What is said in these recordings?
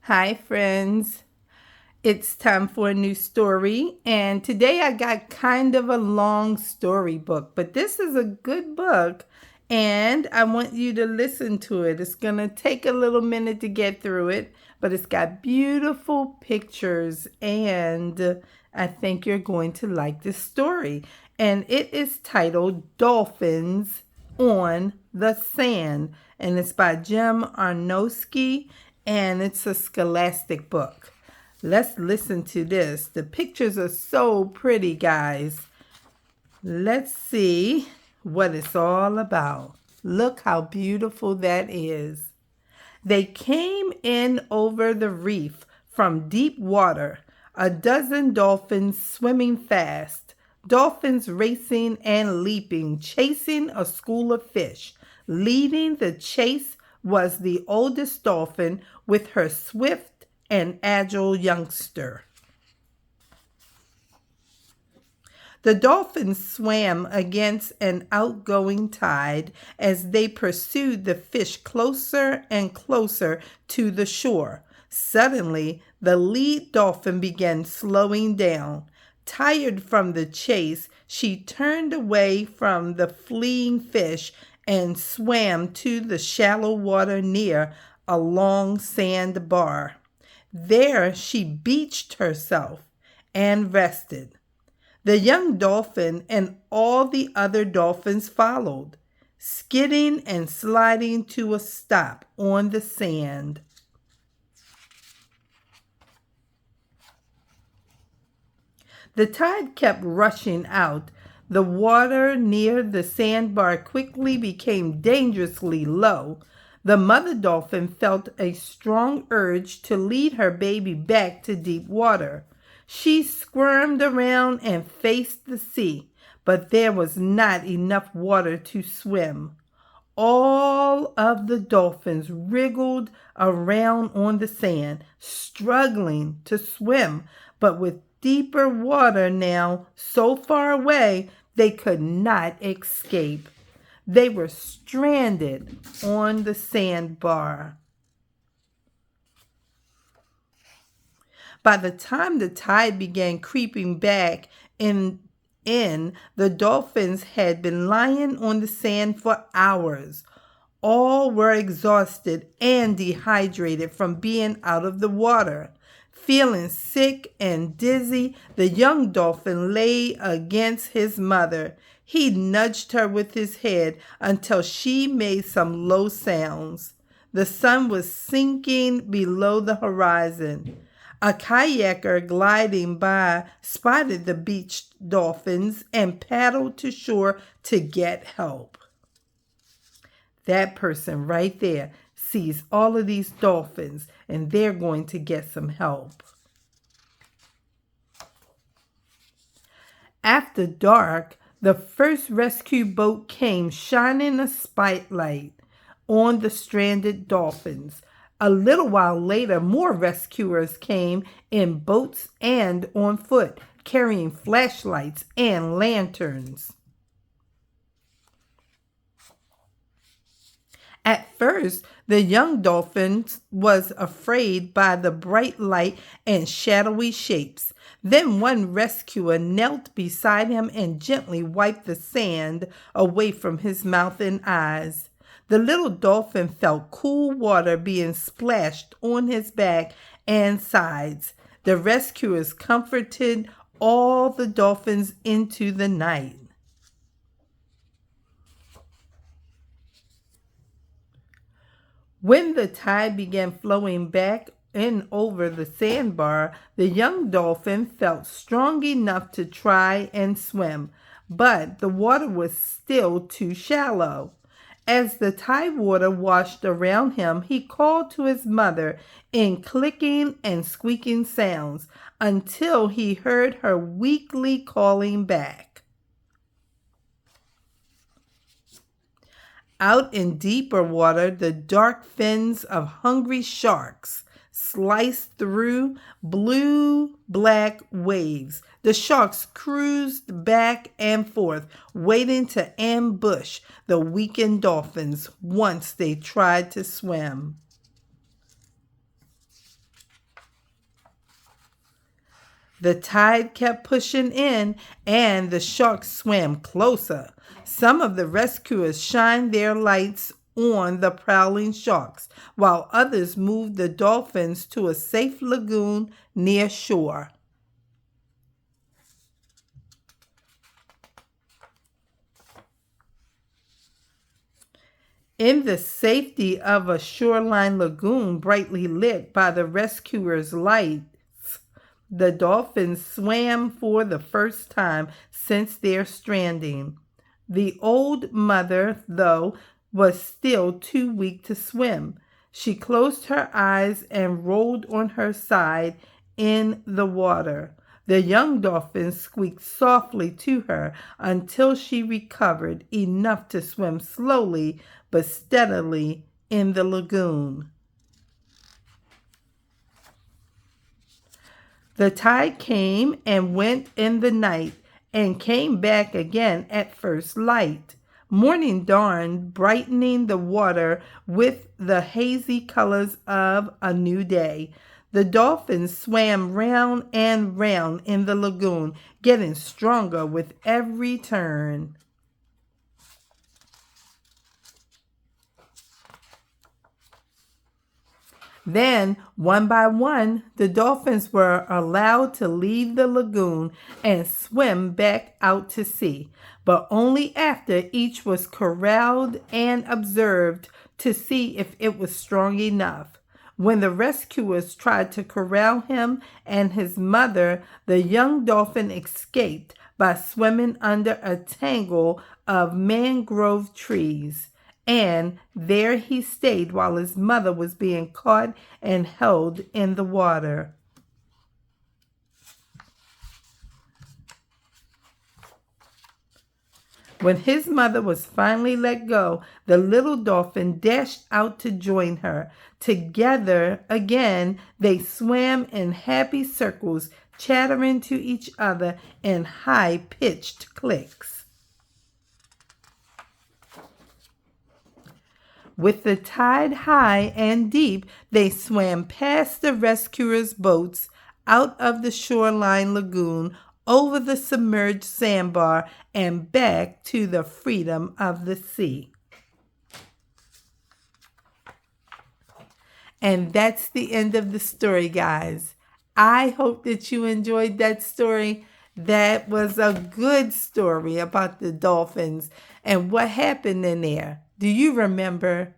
Hi, friends. It's time for a new story. And today I got kind of a long storybook, but this is a good book. And I want you to listen to it. It's going to take a little minute to get through it, but it's got beautiful pictures. And I think you're going to like this story. And it is titled Dolphins on the Sand. And it's by Jim Arnowski, and it's a scholastic book. Let's listen to this. The pictures are so pretty, guys. Let's see what it's all about. Look how beautiful that is. They came in over the reef from deep water, a dozen dolphins swimming fast, dolphins racing and leaping, chasing a school of fish. Leading the chase was the oldest dolphin with her swift and agile youngster. The dolphins swam against an outgoing tide as they pursued the fish closer and closer to the shore. Suddenly, the lead dolphin began slowing down. Tired from the chase, she turned away from the fleeing fish and swam to the shallow water near a long sand bar. There she beached herself and rested. The young dolphin and all the other dolphins followed, skidding and sliding to a stop on the sand. The tide kept rushing out. The water near the sandbar quickly became dangerously low. The mother dolphin felt a strong urge to lead her baby back to deep water. She squirmed around and faced the sea, but there was not enough water to swim. All of the dolphins wriggled around on the sand, struggling to swim, but with deeper water now so far away they could not escape. They were stranded on the sandbar. By the time the tide began creeping back in, the dolphins had been lying on the sand for hours. All were exhausted and dehydrated from being out of the water. Feeling sick and dizzy, the young dolphin lay against his mother. He nudged her with his head until she made some low sounds. The sun was sinking below the horizon. A kayaker gliding by spotted the beached dolphins and paddled to shore to get help. That person right there sees all of these dolphins and they're going to get some help. After dark, the first rescue boat came, shining a spotlight on the stranded dolphins. A little while later, more rescuers came in boats and on foot, carrying flashlights and lanterns. At first, the young dolphin was afraid by the bright light and shadowy shapes. Then one rescuer knelt beside him and gently wiped the sand away from his mouth and eyes. The little dolphin felt cool water being splashed on his back and sides. The rescuers comforted all the dolphins into the night. When the tide began flowing back in over the sandbar, the young dolphin felt strong enough to try and swim, but the water was still too shallow. As the tide water washed around him, he called to his mother in clicking and squeaking sounds until he heard her weakly calling back. Out in deeper water, the dark fins of hungry sharks sliced through blue-black waves. The sharks cruised back and forth, waiting to ambush the weakened dolphins once they tried to swim. The tide kept pushing in, and the sharks swam closer. Some of the rescuers shined their lights on the prowling sharks, while others moved the dolphins to a safe lagoon near shore. In the safety of a shoreline lagoon brightly lit by the rescuers' lights, the dolphins swam for the first time since their stranding. The old mother, though, was still too weak to swim. She closed her eyes and rolled on her side in the water. The young dolphins squeaked softly to her until she recovered enough to swim slowly but steadily in the lagoon. The tide came and went in the night and came back again at first light. Morning dawned, brightening the water with the hazy colors of a new day. The dolphins swam round and round in the lagoon, getting stronger with every turn. Then, one by one, the dolphins were allowed to leave the lagoon and swim back out to sea, but only after each was corralled and observed to see if it was strong enough. When the rescuers tried to corral him and his mother, the young dolphin escaped by swimming under a tangle of mangrove trees. And there he stayed while his mother was being caught and held in the water. When his mother was finally let go, the little dolphin dashed out to join her. Together again, they swam in happy circles, chattering to each other in high-pitched clicks. With the tide high and deep, they swam past the rescuers' boats, out of the shoreline lagoon, over the submerged sandbar, and back to the freedom of the sea. And that's the end of the story, guys. I hope that you enjoyed that story. That was a good story about the dolphins and what happened in there. Do you remember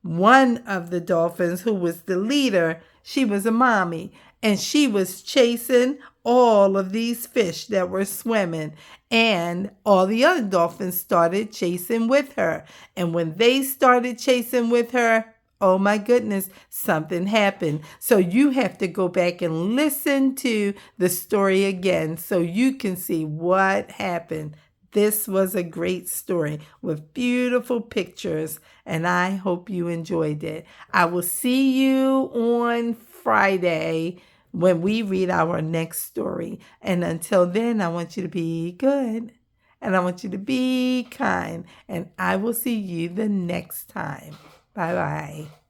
one of the dolphins who was the leader? She was a mommy, and she was chasing all of these fish that were swimming, and all the other dolphins started chasing with her. And when they started chasing with her, oh my goodness, something happened. So you have to go back and listen to the story again so you can see what happened. This was a great story with beautiful pictures, and I hope you enjoyed it. I will see you on Friday when we read our next story. And until then, I want you to be good, and I want you to be kind, and I will see you the next time. Bye-bye.